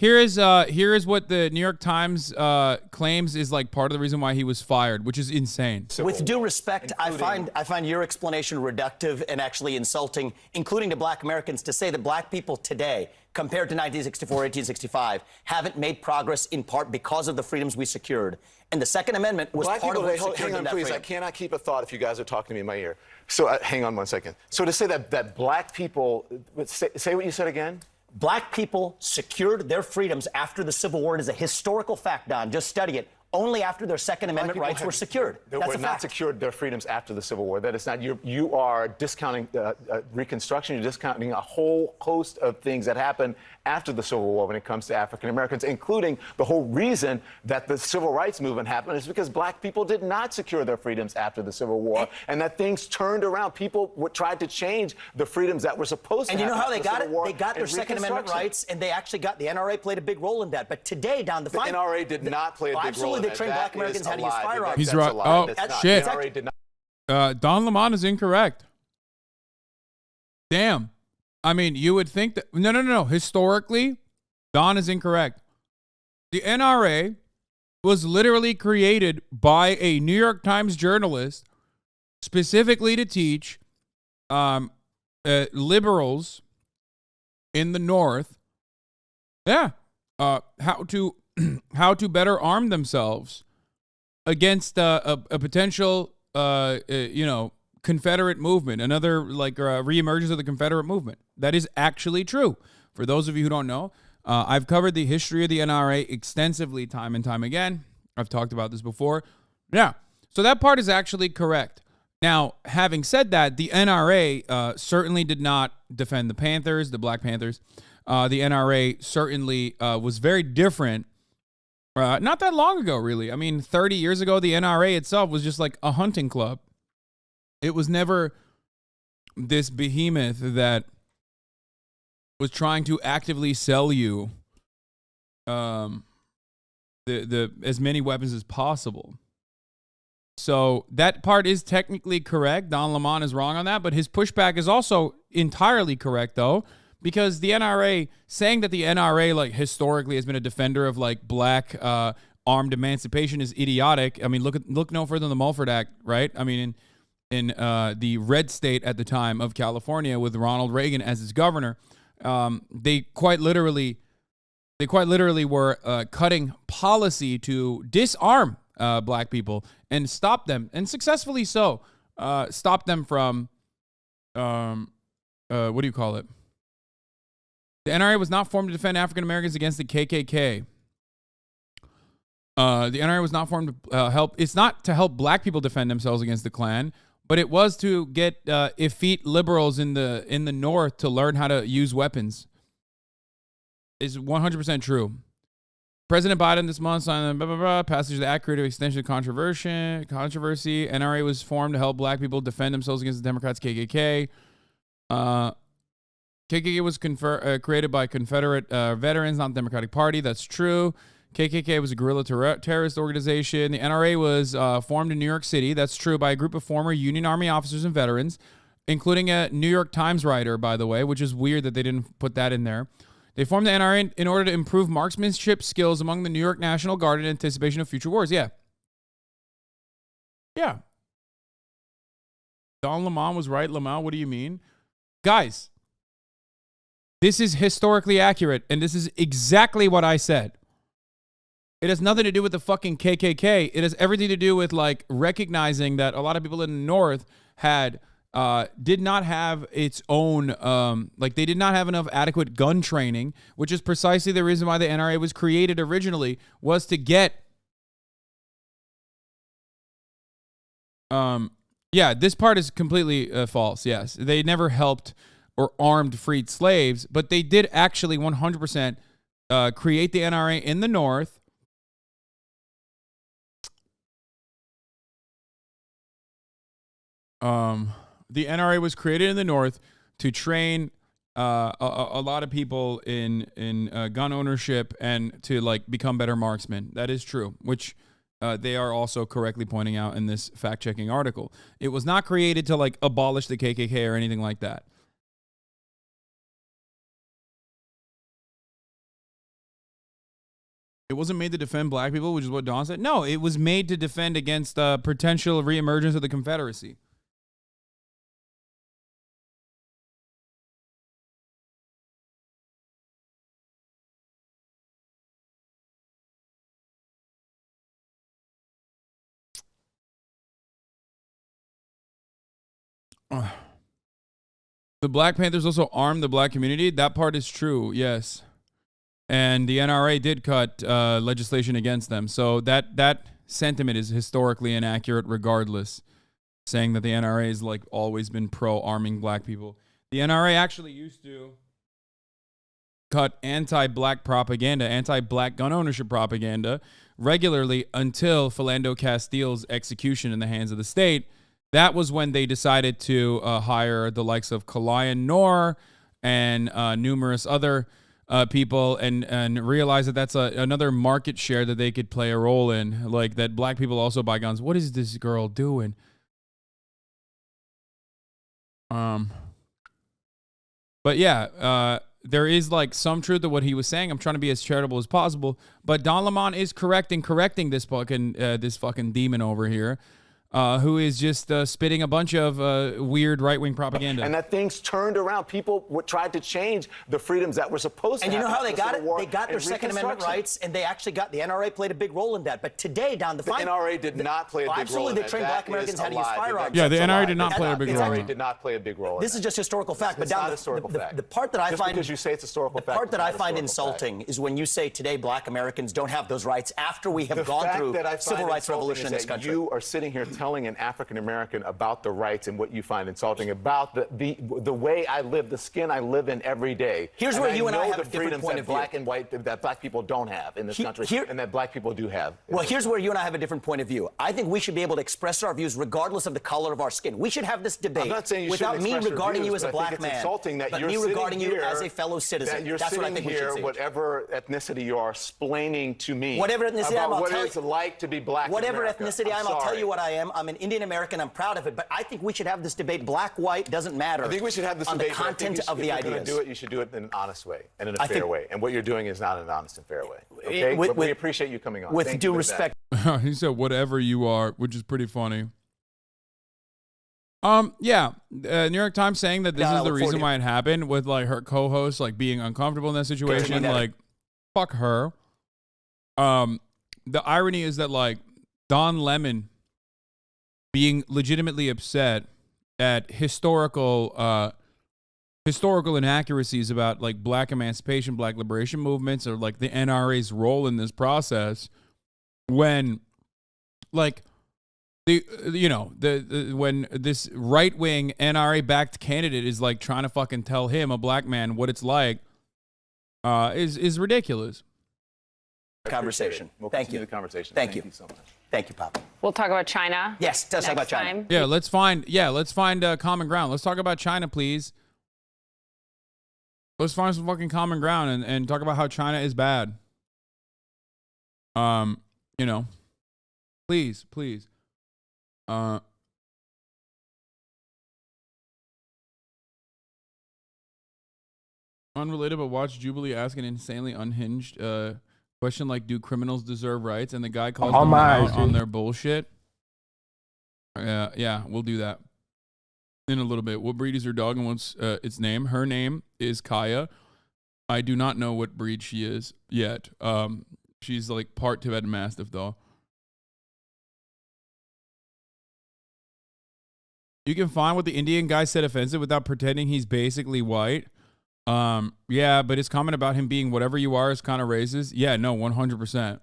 here is what the New York Times claims is like part of the reason why he was fired, which is insane. With due respect, I find your explanation reductive and actually insulting, including to black Americans, to say that black people today, compared to 1964, 1865, haven't made progress in part because of the freedoms we secured. And the Second Amendment was black part of what people, secured hang on, that please. freedom. I cannot keep a thought if you guys are talking to me in my ear. So hang on one second. So to say that black people, say what you said again. Black people secured their freedoms after the Civil War. It is a historical fact, Don. Just study it. Only after their Second Amendment rights were secured. They That's were a not fact. secured their freedoms after the Civil War. That is not, you are discounting Reconstruction. You're discounting a whole host of things that happened after the Civil War when it comes to African Americans, including the whole reason that the Civil Rights Movement happened is because black people did not secure their freedoms after the Civil War, and that things turned around. People tried to change the freedoms that were supposed to happen. And you know how they got it? War They got their Second Amendment rights, and they actually got the NRA played a big role in that. But today, Don, the NRA did not play a big role in absolutely, they trained black Americans how to use firearms. He's right. Oh, shit. The NRA did not. Don Lemon is incorrect. Damn. I mean, you would think that... No. Historically, Don is incorrect. The NRA was literally created by a New York Times journalist specifically to teach liberals in the North, how to better arm themselves against a potential, Confederate movement, another reemergence of the Confederate movement. That is actually true. For those of you who don't know, I've covered the history of the NRA extensively time and time again. I've talked about this before. Yeah, so that part is actually correct. Now, having said that, the NRA certainly did not defend the Panthers, the Black Panthers. The NRA certainly was very different. Not that long ago, really. I mean, 30 years ago, the NRA itself was just like a hunting club. It was never this behemoth that was trying to actively sell you as many weapons as possible. So that part is technically correct. Don Lemon is wrong on that, but his pushback is also entirely correct, though, because the NRA, saying that the NRA, historically has been a defender of, black armed emancipation is idiotic. I mean, look no further than the Mulford Act, right? I mean, in the red state at the time of California with Ronald Reagan as its governor, they quite literally were cutting policy to disarm black people and stop them, and successfully so, stop them from, what do you call it? The NRA was not formed to defend African Americans against the KKK. The NRA was not formed to help. It's not to help black people defend themselves against the Klan, but it was to get effete liberals in the North to learn how to use weapons. Is 100% true. President Biden this month signed passage of the Act creative extension of controversy. NRA was formed to help black people defend themselves against the Democrats' KKK. KKK was created by Confederate veterans, not the Democratic Party. That's true. KKK was a guerrilla terrorist organization. The NRA was formed in New York City. That's true, by a group of former Union Army officers and veterans, including a New York Times writer, by the way, which is weird that they didn't put that in there. They formed the NRA in order to improve marksmanship skills among the New York National Guard in anticipation of future wars. Yeah. Don Lemon was right. Lemon, what do you mean? Guys, this is historically accurate, and this is exactly what I said. It has nothing to do with the fucking KKK. It has everything to do with recognizing that a lot of people in the North did not have its own, they did not have enough adequate gun training, which is precisely the reason why the NRA was created originally, was to get, this part is completely false. Yes, they never helped or armed freed slaves, but they did actually 100% create the NRA in the North. The NRA was created in the North to train a lot of people in gun ownership and to become better marksmen. That is true, which they are also correctly pointing out in this fact-checking article. It was not created to abolish the KKK or anything like that. It wasn't made to defend black people, which is what Don said. No, it was made to defend against potential reemergence of the Confederacy. The Black Panthers also armed the black community. That part is true, yes. And the NRA did cut legislation against them. So that sentiment is historically inaccurate regardless, saying that the NRA has like always been pro-arming black people. The NRA actually used to cut anti-black propaganda, anti-black gun ownership propaganda regularly until Philando Castile's execution in the hands of the state. That was when they decided to hire the likes of Kalayan Noor and numerous other people and realize that that's another market share that they could play a role in, like that black people also buy guns. What is this girl doing? But yeah, there is like some truth to what he was saying. I'm trying to be as charitable as possible, but Don Lemon is correct in correcting this fucking demon over here. Who is just spitting a bunch of weird right-wing propaganda. And that thing's turned around. People tried to change the freedoms that were supposed to And you know happen how they got Civil it? War They got their and Second Amendment rights, and they actually got, the NRA played a big role in that. But today, down the fine... The NRA did not play a big role absolutely, in they that. trained black Americans how to use firearms. Yeah, the NRA did not play a big role. The NRA did not play a big role in This is just historical fact. But down the part that I just find... because you say it's historical the fact. part that I find insulting is when you say today black Americans don't have those rights after we have gone through civil rights revolution in this country. You are sitting here telling an African American about the rights and what you find insulting about the way I live, the skin I live in every day. Here's where you and I have the a different freedoms point that of view. black and white that black people don't have in this country, and that black people do have. Well, here's where you and I have a different point of view. I think we should be able to express our views regardless of the color of our skin. We should have this debate I'm not saying you without me regarding you as a but I think black it's man, insulting that but you're me regarding you here, as a fellow citizen. That you're That's what I sitting think we should here, see. whatever ethnicity you are, explaining to me whatever ethnicity about I am, I'll what tell it's you, like to be black in whatever America. ethnicity I am, I'll tell you what I am. I'm an Indian American. I'm proud of it. But I think we should have this debate. Black, white, doesn't matter. I think we should have this on debate. the content of the ideas. If you're going to do it, you should do it in an honest way and in a fair way. And what you're doing is not an honest and fair way. Okay? But we appreciate you coming on. With due respect. He said, whatever you are, which is pretty funny. Yeah, New York Times saying that this is the reason why it happened, with like her co-host like being uncomfortable in that situation. Like, fuck her. The irony is that like Don Lemon being legitimately upset at historical inaccuracies about like black emancipation, black liberation movements, or like the NRA's role in this process, when like when this right-wing NRA-backed candidate is like trying to fucking tell him, a black man, what it's like, is ridiculous. Conversation. We'll Thank continue you. the conversation. Thank you so much. Thank you, Papa. We'll talk about China. Yes, let's talk about China. Yeah, let's find common ground. Let's talk about China, please. Let's find some fucking common ground and talk about how China is bad. Please. Unrelated, but watch Jubilee ask an insanely unhinged question like, do criminals deserve rights? And the guy calls them out on their bullshit. Yeah, we'll do that in a little bit. What breed is your dog and what's its name? Her name is Kaya. I do not know what breed she is yet. She's like part Tibetan Mastiff, though. You can find what the Indian guy said offensive without pretending he's basically white. Yeah, but his comment about him being whatever you are is kind of racist. Yeah, no, 100%.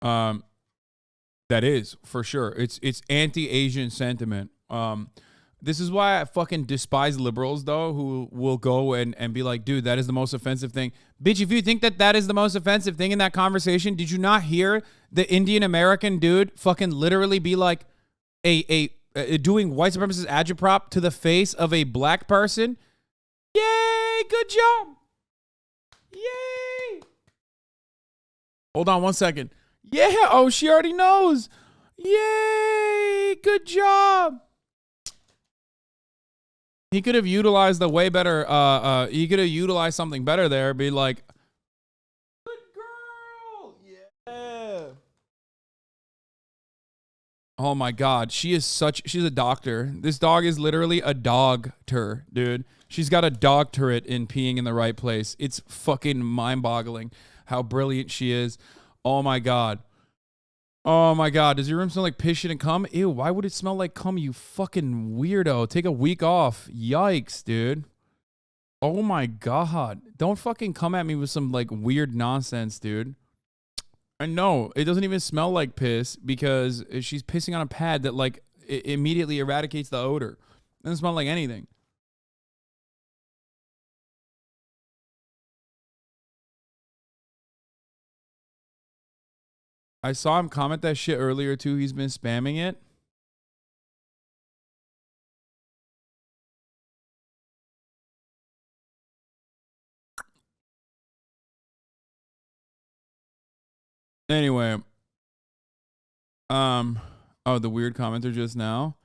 That is for sure. It's anti-Asian sentiment. This is why I fucking despise liberals, though, who will go and be like, dude, that is the most offensive thing. Bitch, if you think that is the most offensive thing in that conversation, did you not hear the Indian American dude fucking literally be like doing white supremacist agitprop to the face of a black person? Yay, good job. Yay. Hold on 1 second. Yeah, oh, she already knows. Yay, good job. He could have utilized the way better, he could have utilized something better there, be like, good girl. Oh my God. She's a doctor. This dog is literally a dogter, dude. She's got a doctorate in peeing in the right place. It's fucking mind-boggling how brilliant she is. Oh my God. Oh my God. Does your room smell like piss, shit, and cum? Ew, why would it smell like cum, you fucking weirdo? Take a week off. Yikes, dude. Oh my God. Don't fucking come at me with some like weird nonsense, dude. And no, it doesn't even smell like piss because she's pissing on a pad that like immediately eradicates the odor. It doesn't smell like anything. I saw him comment that shit earlier too. He's been spamming it. Anyway, oh, the weird commenter just now.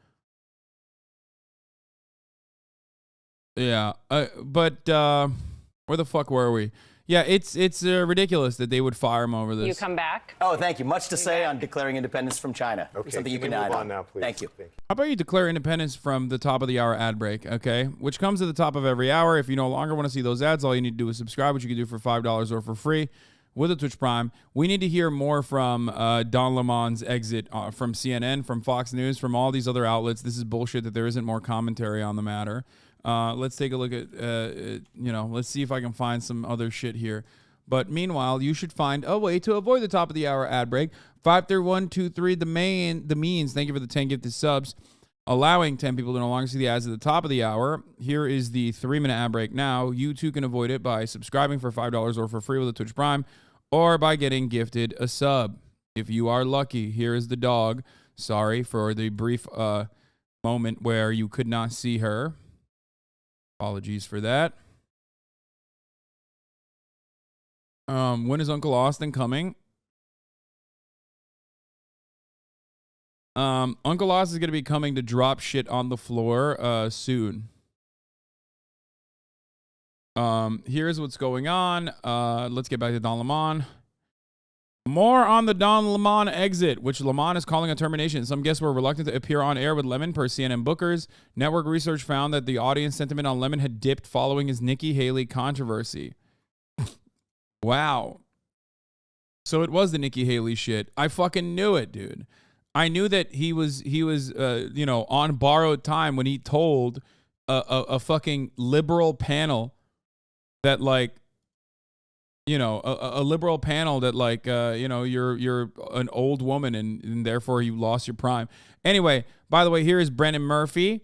Yeah, but where the fuck were we? Yeah, it's ridiculous that they would fire him over this. You come back. Oh, thank you. Much to say on declaring independence from China. Okay, Something you can move add on now, please. Thank you. How about you declare independence from the top of the hour ad break, okay? Which comes at the top of every hour. If you no longer want to see those ads, all you need to do is subscribe, which you can do for $5 or for free with a Twitch Prime. We need to hear more from Don Lemon's exit from CNN, from Fox News, from all these other outlets. This is bullshit that there isn't more commentary on the matter. Let's take a look at, let's see if I can find some other shit here. But meanwhile, you should find a way to avoid the top of the hour ad break. 53123, the means. Thank you for the 10 gifted subs, allowing 10 people to no longer see the ads at the top of the hour. Here is the 3-minute ad break now. You too can avoid it by subscribing for $5 or for free with a Twitch Prime, or by getting gifted a sub. If you are lucky, here is the dog. Sorry for the brief moment where you could not see her. Apologies for that. When is Uncle Austin coming? Uncle Austin is going to be coming to drop shit on the floor soon. Here's what's going on. Let's get back to Don Lemon. More on the Don Lemon exit, which Lemon is calling a termination. Some guests were reluctant to appear on air with Lemon per CNN bookers. Network research found that the audience sentiment on Lemon had dipped following his Nikki Haley controversy. Wow. So it was the Nikki Haley shit. I fucking knew it, dude. I knew that he was on borrowed time when he told a fucking liberal panel that like, a liberal panel that like, you're an old woman and therefore you lost your prime. Anyway, by the way, here is Brennan Murphy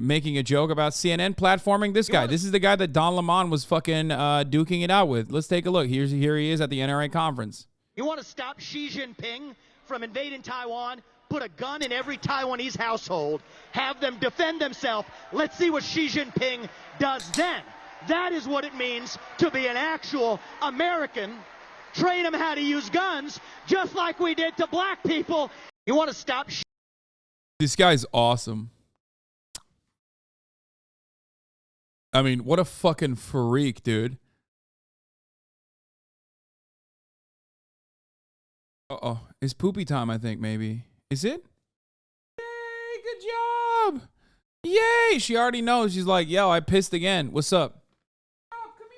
making a joke about CNN platforming this guy. This is the guy that Don Lemon was fucking duking it out with. Let's take a look. Here he is at the NRA conference. You want to stop Xi Jinping from invading Taiwan? Put a gun in every Taiwanese household. Have them defend themselves. Let's see what Xi Jinping does then. That is what it means to be an actual American. Train them how to use guns, just like we did to black people. You want to stop Xi? This guy's awesome. I mean, what a fucking freak, dude. Uh-oh. It's poopy time, I think, maybe. Is it? Yay, good job. Yay. She already knows. She's like, yo, I pissed again. What's up? Oh, come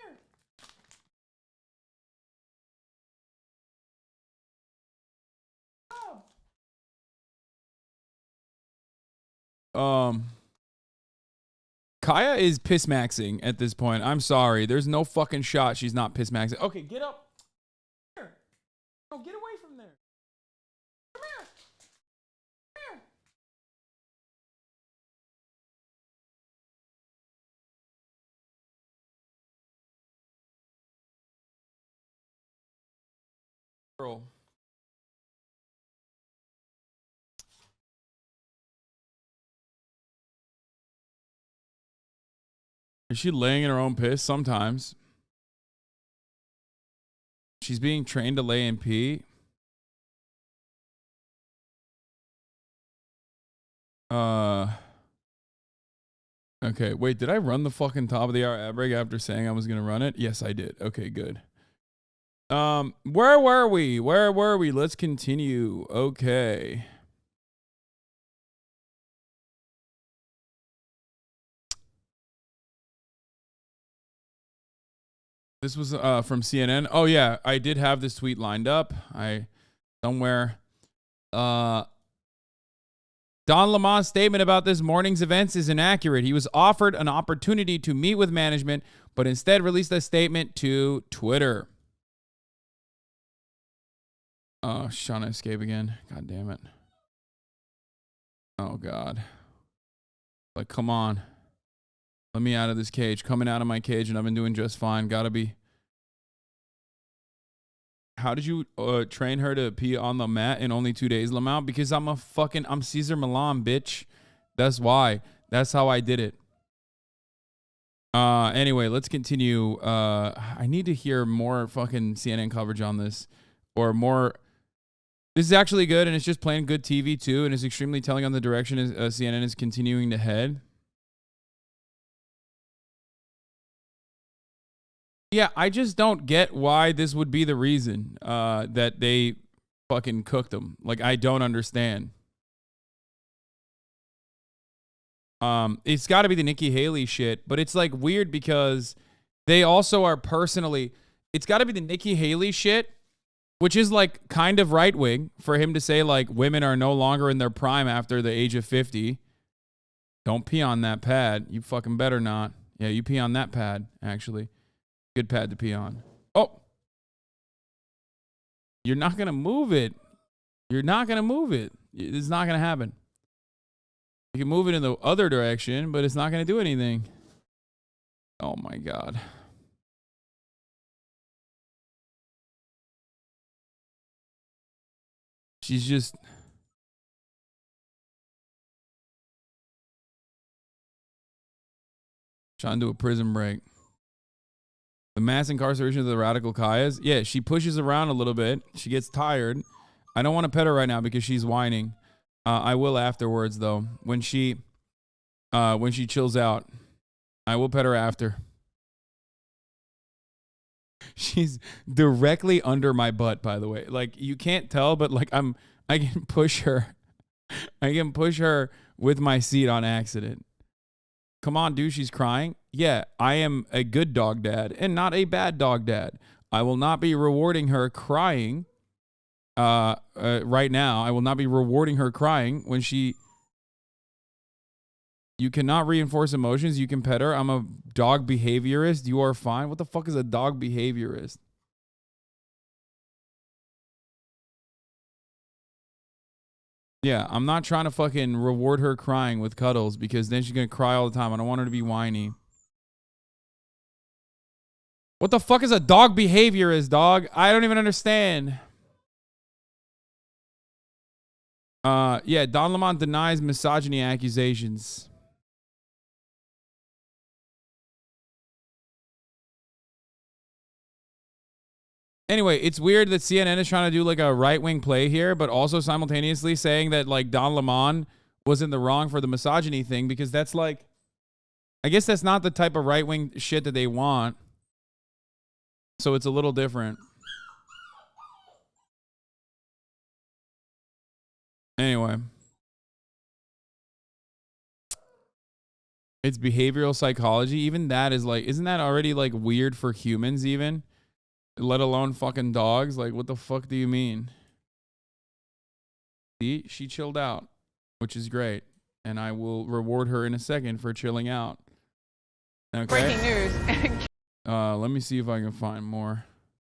here. Kaya is piss maxing at this point. I'm sorry. There's no fucking shot she's not piss maxing. Okay, get up. Here. No, get away from there. Come here. Come here. Girl. Is she laying in her own piss? Sometimes. She's being trained to lay in pee. Okay, wait, did I run the fucking top of the hour ad break after saying I was going to run it? Yes, I did. Okay, good. Where were we? Where were we? Let's continue. Okay. This was from CNN. Oh yeah, I did have this tweet lined up. Somewhere. Don Lemon's statement about this morning's events is inaccurate. He was offered an opportunity to meet with management, but instead released a statement to Twitter. Oh, trying to escape again. God damn it. Oh, God. Like, come on. Let me out of this cage. Coming out of my cage, and I've been doing just fine. Gotta be. How did you train her to pee on the mat in only 2 days, Lamont? Because I'm Caesar Milan, bitch. That's why. That's how I did it. Anyway, let's continue. I need to hear more fucking CNN coverage on this. Or more. This is actually good, and it's just plain good TV, too, and it's extremely telling on the direction CNN is continuing to head. Yeah, I just don't get why this would be the reason that they fucking cooked them. Like, I don't understand. It's got to be the Nikki Haley shit, but it's like weird because they also are personally. It's got to be the Nikki Haley shit, which is like kind of right wing for him to say like women are no longer in their prime after the age of 50. Don't pee on that pad. You fucking better not. Yeah, you pee on that pad, actually. Good pad to pee on. Oh. You're not going to move it. You're not going to move it. It's not going to happen. You can move it in the other direction, but it's not going to do anything. Oh, my God. She's just... trying to do a prison break. The mass incarceration of the radical Kayas. Yeah, she pushes around a little bit. She gets tired. I don't want to pet her right now because she's whining. I will afterwards, though. When she chills out, I will pet her after. She's directly under my butt, by the way. Like, you can't tell, but like I can push her. I can push her with my seat on accident. Come on, dude, she's crying. Yeah, I am a good dog dad and not a bad dog dad. I will not be rewarding her crying right now. I will not be rewarding her crying when she... You cannot reinforce emotions. You can pet her. I'm a dog behaviorist. You are fine. What the fuck is a dog behaviorist? Yeah, I'm not trying to fucking reward her crying with cuddles because then she's going to cry all the time. I don't want her to be whiny. What the fuck is a dog behaviorist, dog? I don't even understand. Yeah, Don Lemon denies misogyny accusations. Anyway, it's weird that CNN is trying to do like a right-wing play here, but also simultaneously saying that like Don Lemon was in the wrong for the misogyny thing because that's like, I guess that's not the type of right-wing shit that they want. So it's a little different. Anyway. It's behavioral psychology. Even that is like, isn't that already like weird for humans even? Let alone fucking dogs? Like, what the fuck do you mean? See, she chilled out, which is great. And I will reward her in a second for chilling out. Okay. Breaking news. Let me see if I can find more.